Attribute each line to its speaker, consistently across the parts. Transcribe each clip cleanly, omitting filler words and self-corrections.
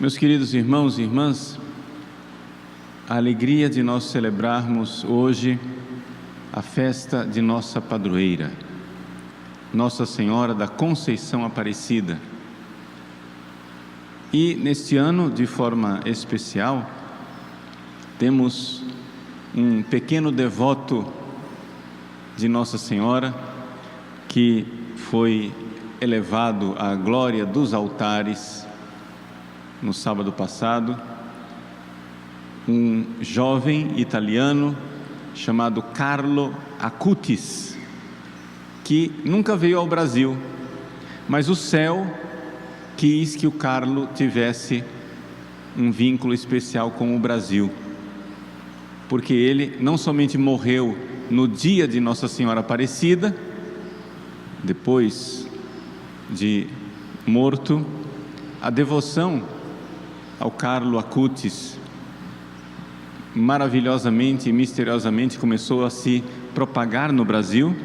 Speaker 1: Meus queridos irmãos e irmãs, a alegria de nós celebrarmos hoje a festa de nossa padroeira, Nossa Senhora da Conceição Aparecida. E neste ano, de forma especial, temos um pequeno devoto de Nossa Senhora que foi elevado à glória dos altares no sábado passado, um jovem italiano chamado Carlo Acutis, que nunca veio ao Brasil, mas o céu quis que o Carlo tivesse um vínculo especial com o Brasil, porque ele não somente morreu no dia de Nossa Senhora Aparecida, depois de morto, a devoção ao Carlo Acutis maravilhosamente e misteriosamente começou a se propagar no Brasil.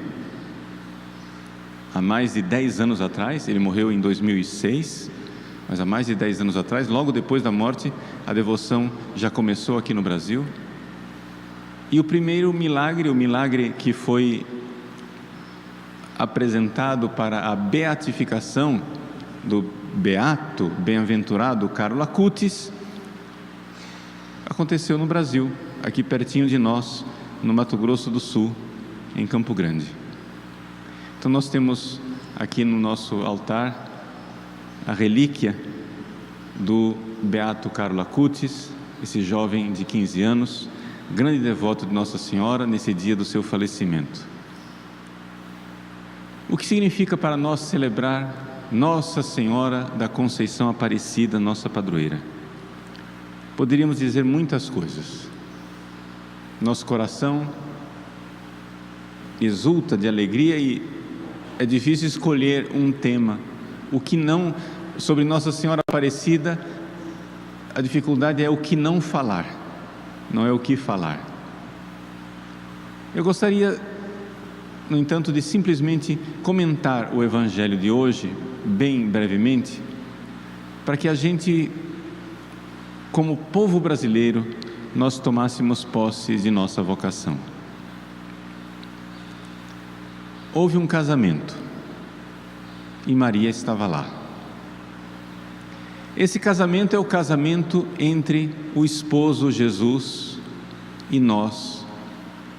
Speaker 1: Há mais de 10 anos atrás, ele morreu em 2006, mas há mais de 10 anos atrás, logo depois da morte, a devoção já começou aqui no Brasil. E o primeiro milagre, o milagre que foi apresentado para a beatificação do beato, bem-aventurado Carlo Acutis, aconteceu no Brasil, aqui pertinho de nós, no Mato Grosso do Sul, em Campo Grande. Então nós temos aqui no nosso altar a relíquia do beato Carlo Acutis, esse jovem de 15 anos, grande devoto de Nossa Senhora nesse dia do seu falecimento. O que significa para nós celebrar Nossa Senhora da Conceição Aparecida, nossa padroeira? Poderíamos dizer muitas coisas. Nosso coração exulta de alegria e é difícil escolher um tema. O que não, sobre Nossa Senhora Aparecida, a dificuldade é o que não falar, não é o que falar. Eu gostaria, no entanto, de simplesmente comentar o Evangelho de hoje, bem brevemente, para que a gente, como povo brasileiro, nós tomássemos posse de nossa vocação. Houve um casamento e Maria estava lá. Esse casamento é o casamento entre o esposo Jesus e nós,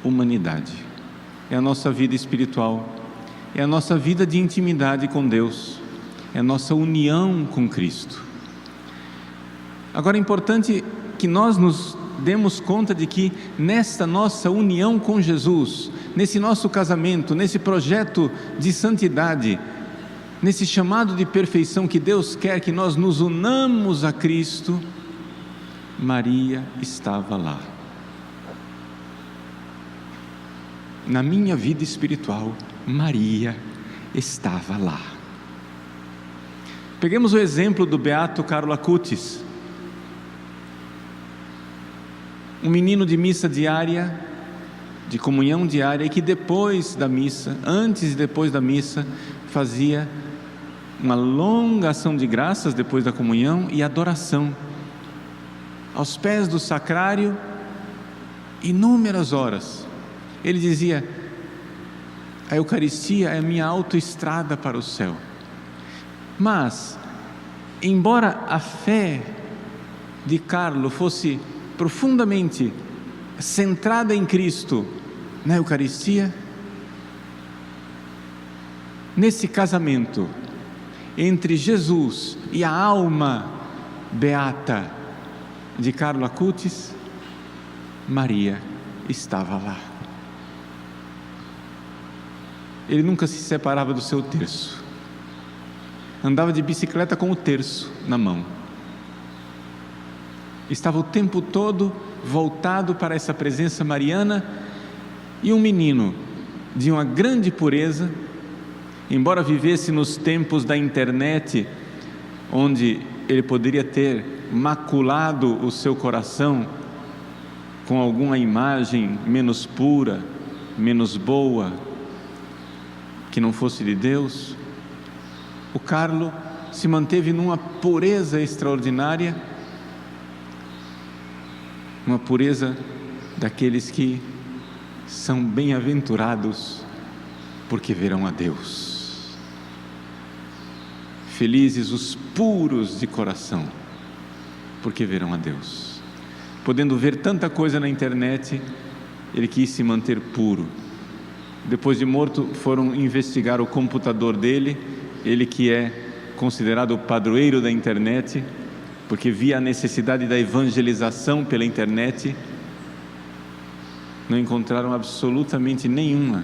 Speaker 1: humanidade. É a nossa vida espiritual, é a nossa vida de intimidade com Deus, é a nossa união com Cristo. Agora é importante que nós nos demos conta de que nesta nossa união com Jesus, nesse nosso casamento, nesse projeto de santidade, nesse chamado de perfeição que Deus quer que nós nos unamos a Cristo, Maria estava lá. Na minha vida espiritual, Maria estava lá. Peguemos o exemplo do beato Carlo Acutis, um menino de missa diária, de comunhão diária, e que depois da missa, antes e depois da missa, fazia uma longa ação de graças depois da comunhão e adoração, aos pés do sacrário, inúmeras horas. Ele dizia: a Eucaristia é a minha autoestrada para o céu. Mas, embora a fé de Carlo fosse profundamente centrada em Cristo, na Eucaristia, nesse casamento entre Jesus e a alma beata de Carlo Acutis, Maria estava lá. Ele nunca se separava do seu terço, andava de bicicleta com o terço na mão, estava o tempo todo voltado para essa presença mariana. E um menino de uma grande pureza, embora vivesse nos tempos da internet, onde ele poderia ter maculado o seu coração com alguma imagem menos pura, menos boa, que não fosse de Deus, o Carlo se manteve numa pureza extraordinária uma pureza daqueles que são bem-aventurados, porque verão a Deus. Felizes os puros de coração, porque verão a Deus. Podendo ver tanta coisa na internet, ele quis se manter puro. Depois de morto, foram investigar o computador dele, ele que é considerado o padroeiro da internet, porque via a necessidade da evangelização pela internet. Não encontraram absolutamente nenhuma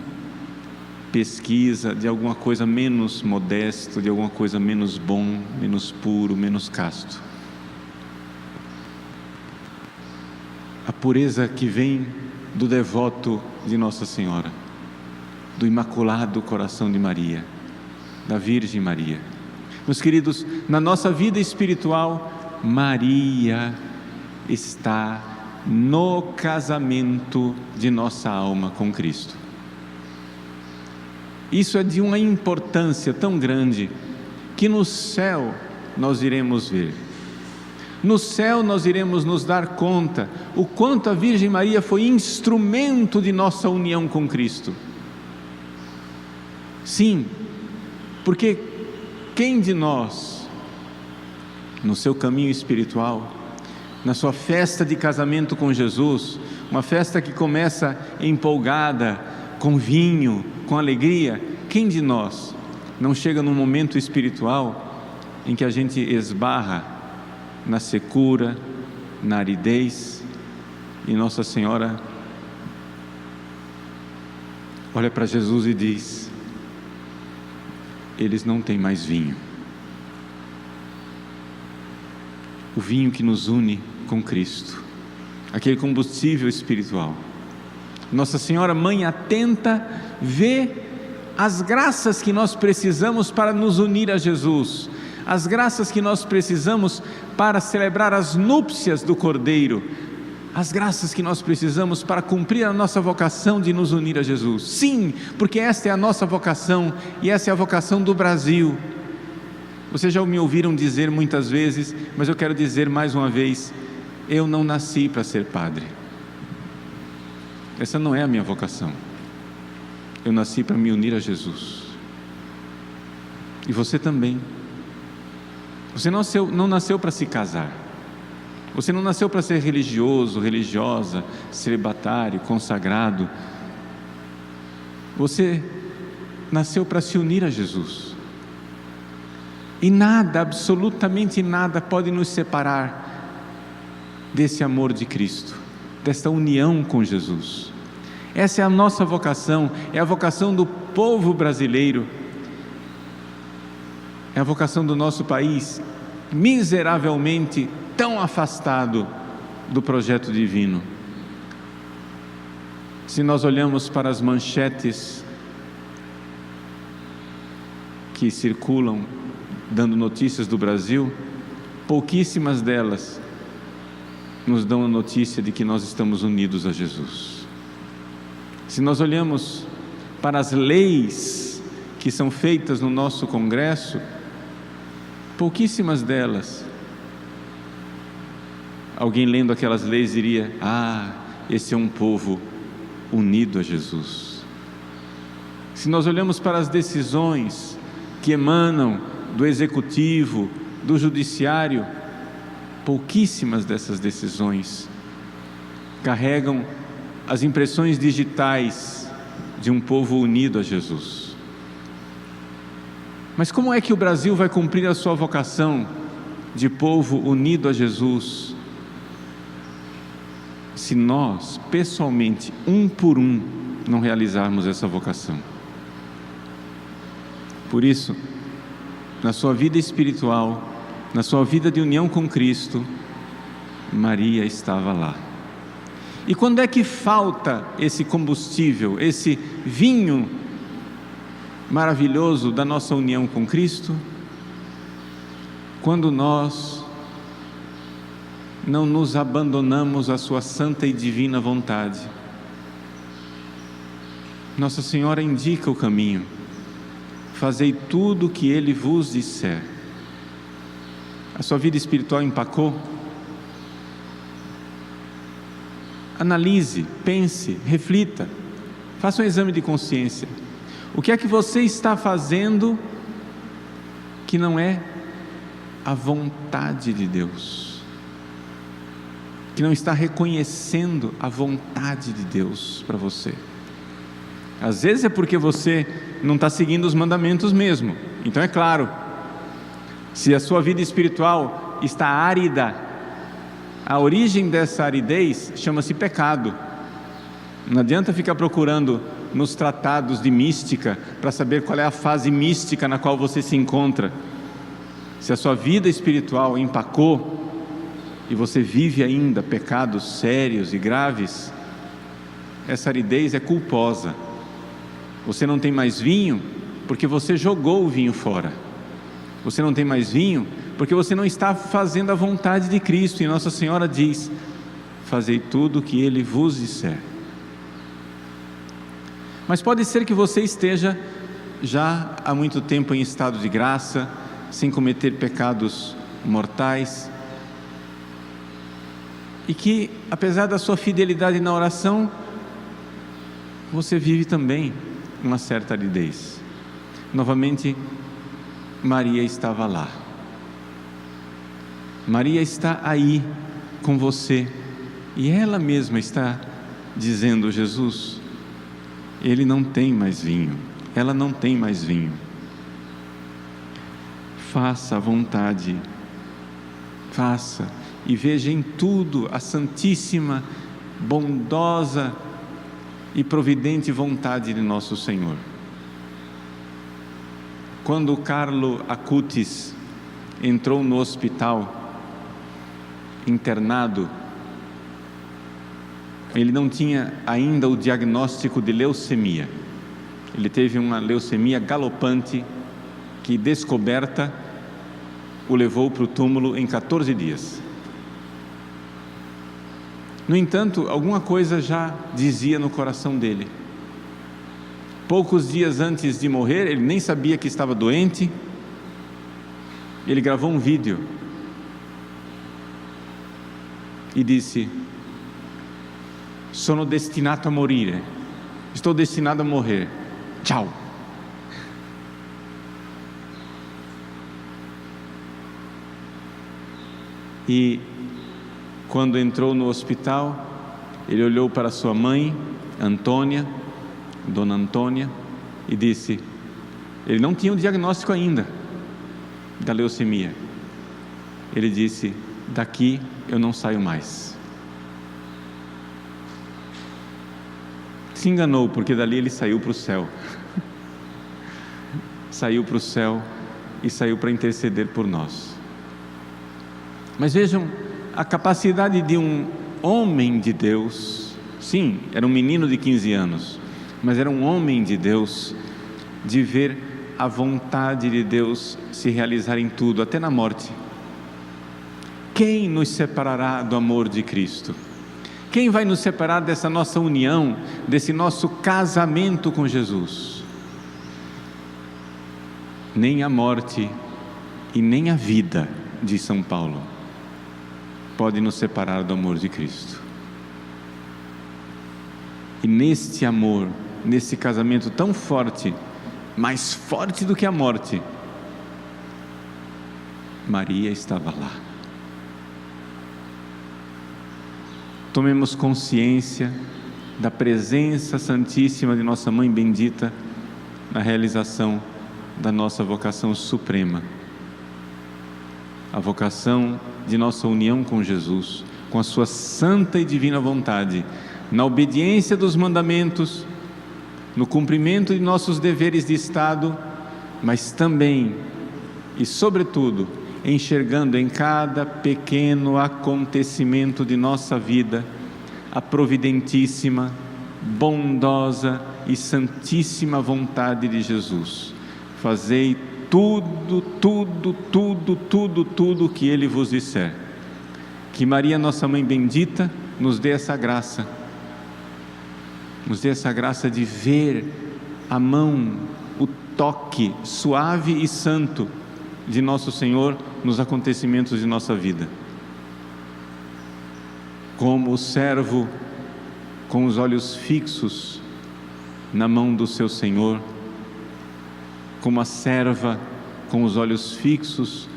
Speaker 1: pesquisa de alguma coisa menos modesto, de alguma coisa menos bom, menos puro, menos casto. A pureza que vem do devoto de Nossa Senhora, do Imaculado Coração de Maria, da Virgem Maria. Meus queridos, na nossa vida espiritual, Maria está no casamento de nossa alma com Cristo. Isso é de uma importância tão grande, que no céu nós iremos ver. No céu nós iremos nos dar conta o quanto a Virgem Maria foi instrumento de nossa união com Cristo. Sim, porque quem de nós, no seu caminho espiritual, na sua festa de casamento com Jesus, uma festa que começa empolgada, com vinho, com alegria, quem de nós não chega num momento espiritual em que a gente esbarra na secura, na aridez, e Nossa Senhora olha para Jesus e diz: eles não têm mais vinho. O vinho que nos une com Cristo, aquele combustível espiritual. Nossa Senhora, Mãe atenta, vê as graças que nós precisamos para nos unir a Jesus, as graças que nós precisamos para celebrar as núpcias do Cordeiro, as graças que nós precisamos para cumprir a nossa vocação de nos unir a Jesus. Sim, porque esta é a nossa vocação, e essa é a vocação do Brasil. Vocês já me ouviram dizer muitas vezes, mas eu quero dizer mais uma vez: eu não nasci para ser padre. Essa não é a minha vocação. Eu nasci para me unir a Jesus. E você também. Você não nasceu para se casar. Você não nasceu para ser religioso, religiosa, celibatário, consagrado. Você nasceu para se unir a Jesus. E nada, absolutamente nada, pode nos separar desse amor de Cristo, desta união com Jesus. Essa é a nossa vocação, é a vocação do povo brasileiro, é a vocação do nosso país, miseravelmente tão afastado do projeto divino. Se nós olhamos para as manchetes que circulam dando notícias do Brasil, pouquíssimas delas nos dão a notícia de que nós estamos unidos a Jesus. Se nós olhamos para as leis que são feitas no nosso Congresso, pouquíssimas delas, alguém lendo aquelas leis diria: ah, esse é um povo unido a Jesus. Se nós olhamos para as decisões que emanam do Executivo, do Judiciário, pouquíssimas dessas decisões carregam as impressões digitais de um povo unido a Jesus. Mas como é que o Brasil vai cumprir a sua vocação de povo unido a Jesus, se nós, pessoalmente, um por um, não realizarmos essa vocação? Por isso, na sua vida espiritual, na sua vida de união com Cristo, Maria estava lá. E quando é que falta esse combustível, esse vinho maravilhoso da nossa união com Cristo? Quando nós não nos abandonamos à sua santa e divina vontade. Nossa Senhora indica o caminho: fazei tudo o que Ele vos disser. A sua vida espiritual empacou? analise, pense, reflita, faça um exame de consciência. O que é que você está fazendo que não é a vontade de Deus? Que não está reconhecendo a vontade de Deus para você? Às vezes é porque você não está seguindo os mandamentos mesmo. Então é claro, se a sua vida espiritual está árida, a origem dessa aridez chama-se pecado. Não adianta ficar procurando nos tratados de mística para saber qual é a fase mística na qual você se encontra. Se a sua vida espiritual empacou e você vive ainda pecados sérios e graves, essa aridez é culposa. Você não tem mais vinho porque você jogou o vinho fora. Você não tem mais vinho porque você não está fazendo a vontade de Cristo. E Nossa Senhora diz: fazei tudo o que Ele vos disser. Mas pode ser que você esteja já há muito tempo em estado de graça, sem cometer pecados mortais, e que, apesar da sua fidelidade na oração, você vive também uma certa aridez. Novamente, Maria estava lá. Maria está aí com você, e ela mesma está dizendo: Jesus, ele não tem mais vinho, ela não tem mais vinho. Faça a vontade, faça, e veja em tudo a santíssima, bondosa e providente vontade de nosso Senhor. Quando Carlo Acutis entrou no hospital, internado, ele não tinha ainda o diagnóstico de leucemia. Ele teve uma leucemia galopante que, descoberta, o levou para o túmulo em 14 dias. No entanto, alguma coisa já dizia no coração dele. Poucos dias antes de morrer, ele nem sabia que estava doente, ele gravou um vídeo e disse: sono destinato a morire, estou destinado a morrer, tchau. E quando entrou no hospital, ele olhou para sua mãe, Antônia, Dona Antônia, e disse: ele não tinha o diagnóstico ainda da leucemia. Ele disse: daqui eu não saio mais. Se enganou, porque dali ele saiu para o céu. Saiu para o céu e saiu para interceder por nós. Mas vejam a capacidade de um homem de Deus. Sim, era um menino de 15 anos, mas era um homem de Deus, de ver a vontade de Deus se realizar em tudo, até na morte. Quem nos separará do amor de Cristo? Quem vai nos separar dessa nossa união, desse nosso casamento com Jesus? Nem a morte e nem a vida, diz São Paulo, pode nos separar do amor de Cristo. E neste amor, nesse casamento tão forte, mais forte do que a morte, Maria estava lá. Tomemos consciência da presença santíssima de nossa Mãe bendita na realização da nossa vocação suprema, a vocação de nossa união com Jesus, com a sua santa e divina vontade, na obediência dos mandamentos, no cumprimento de nossos deveres de Estado, mas também e sobretudo enxergando em cada pequeno acontecimento de nossa vida a providentíssima, bondosa e santíssima vontade de Jesus. Fazei tudo o que Ele vos disser. Que Maria, nossa Mãe bendita, nos dê essa graça, de ver a mão, o toque suave e santo de nosso Senhor nos acontecimentos de nossa vida. Como o servo com os olhos fixos na mão do seu Senhor, como a serva com os olhos fixos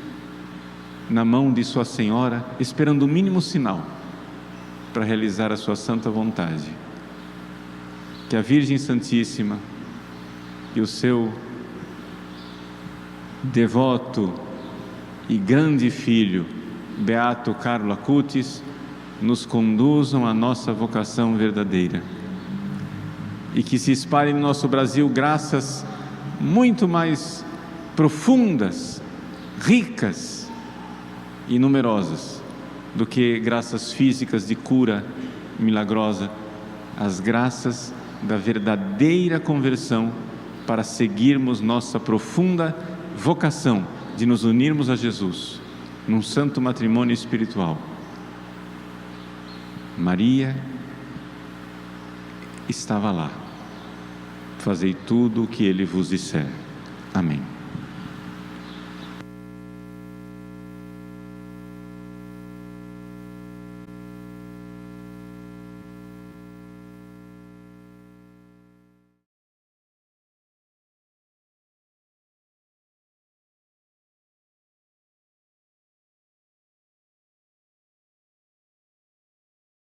Speaker 1: na mão de sua Senhora, esperando o mínimo sinal para realizar a sua santa vontade. Que a Virgem Santíssima e o seu devoto e grande filho, Beato Carlo Acutis, nos conduzam à nossa vocação verdadeira. E que se espalhe no nosso Brasil graças muito mais profundas, ricas e numerosas do que graças físicas de cura milagrosa, as graças da verdadeira conversão para seguirmos nossa profunda vocação de nos unirmos a Jesus num santo matrimônio espiritual. Maria estava lá. Fazei tudo o que Ele vos disser. Amém.